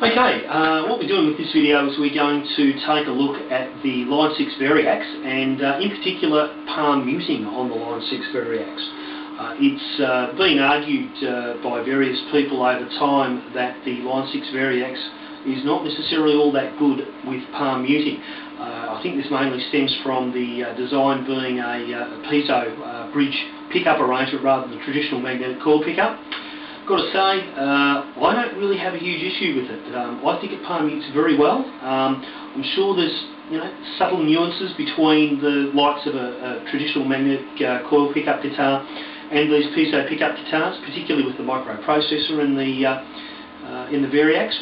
Okay, what we're doing with this video is we're going to take a look at the Line 6 Variax and in particular palm muting on the Line 6 Variax. It's been argued by various people over time that the Line 6 Variax is not necessarily all that good with palm muting. I think this mainly stems from the design being a piezo bridge pickup arrangement rather than the traditional magnetic coil pickup. Got to say, I don't really have a huge issue with it. I think it palm mutes very well. I'm sure there's subtle nuances between the likes of a traditional magnetic coil pickup guitar and these piezo pickup guitars, particularly with the microprocessor in the Variax.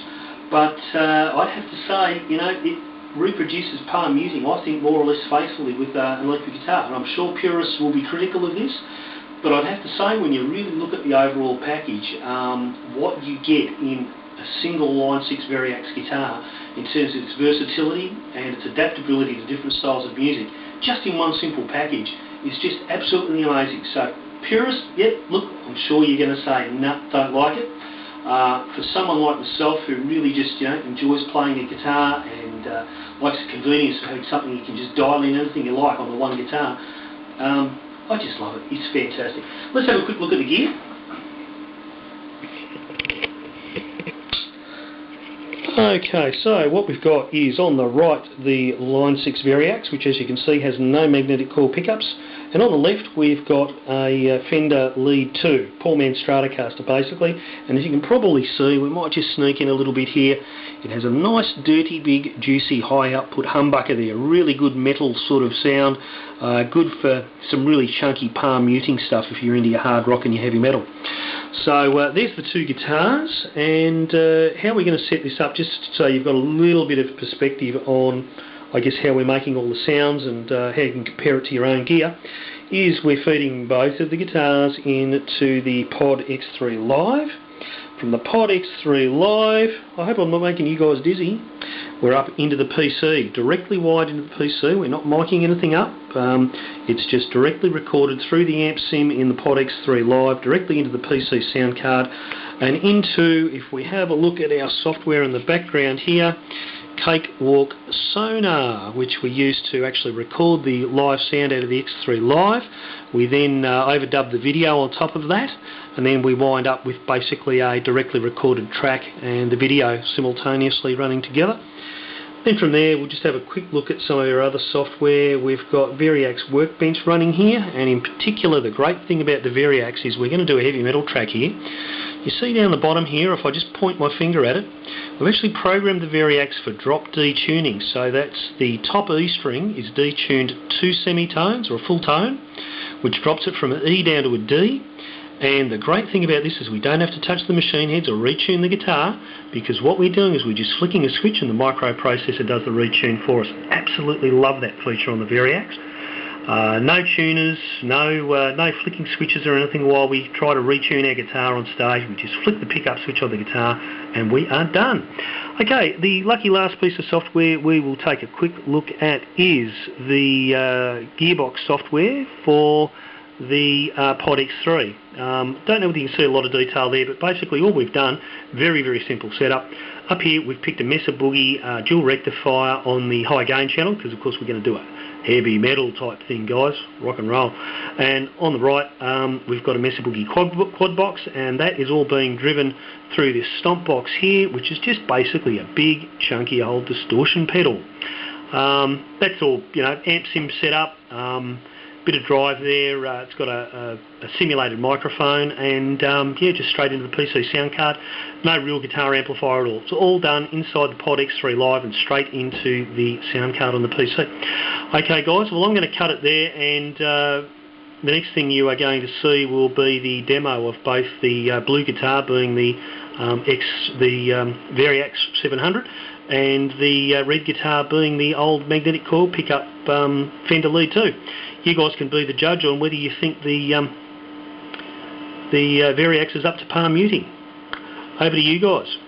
But I'd have to say, it reproduces palm muting, I think, more or less faithfully with an electric guitar. And I'm sure purists will be critical of this. But I'd have to say, when you really look at the overall package, what you get in a single Line 6 Variax guitar in terms of its versatility and its adaptability to different styles of music, just in one simple package, is just absolutely amazing. So purists, look, I'm sure you're going to say, no, don't like it. For someone like myself who really just enjoys playing a guitar and likes the convenience of having something you can just dial in anything you like on the one guitar, I just love it. It's fantastic. Let's have a quick look at the gear. Okay, so what we've got is on the right the Line 6 Variax, which as you can see has no magnetic coil pickups, and on the left we've got a Fender Lead 2, poor man's Stratocaster basically, and as you can probably see, we might just sneak in a little bit here, it has a nice dirty big juicy high output humbucker there, really good metal sort of sound, good for some really chunky palm muting stuff if you're into your hard rock and your heavy metal. So there's the two guitars, and how we're going to set this up, just so you've got a little bit of perspective on, I guess, how we're making all the sounds and how you can compare it to your own gear, is we're feeding both of the guitars into the Pod X3 Live. From the Pod X3 Live, I hope I'm not making you guys dizzy, we're up into the PC, directly wired into the PC. We're not miking anything up, it's just directly recorded through the amp sim in the Pod X3 Live, directly into the PC sound card, and into, if we have a look at our software in the background here, Cakewalk Sonar, which we use to actually record the live sound out of the X3 Live. We then overdub the video on top of that, and then we wind up with basically a directly recorded track and the video simultaneously running together. Then from there we'll just have a quick look at some of our other software. We've got Variax Workbench running here, and in particular the great thing about the Variax is we're going to do a heavy metal track here. You see down the bottom here, if I just point my finger at it, we've actually programmed the Variax for drop D tuning. So that's the top E string is detuned 2 semitones or a full tone, which drops it from an E down to a D. And the great thing about this is we don't have to touch the machine heads or retune the guitar, because what we're doing is we're just flicking a switch and the microprocessor does the retune for us. Absolutely love that feature on the Variax. No tuners, no flicking switches or anything while we try to retune our guitar on stage. We just flick the pickup switch on the guitar and we are done. Okay, the lucky last piece of software we will take a quick look at is the gearbox software for the Pod X3. Don't know whether you can see a lot of detail there, but basically all we've done, very simple setup. Up here we've picked a Mesa Boogie dual rectifier on the high gain channel, because of course we're going to do a heavy metal type thing, guys, rock and roll. And on the right we've got a Mesa Boogie quad box, and that is all being driven through this stomp box here, which is just basically a big chunky old distortion pedal. That's all, amp sim setup. Bit of drive there, it's got a simulated microphone, and just straight into the PC sound card. No real guitar amplifier at all. It's all done inside the Pod X3 Live and straight into the sound card on the PC. Okay guys, well I'm going to cut it there, and the next thing you are going to see will be the demo of both the blue guitar, being the Variax 700, and the red guitar being the old magnetic coil pickup Fender Lead 2. You guys can be the judge on whether you think the Variax is up to palm muting. Over to you guys.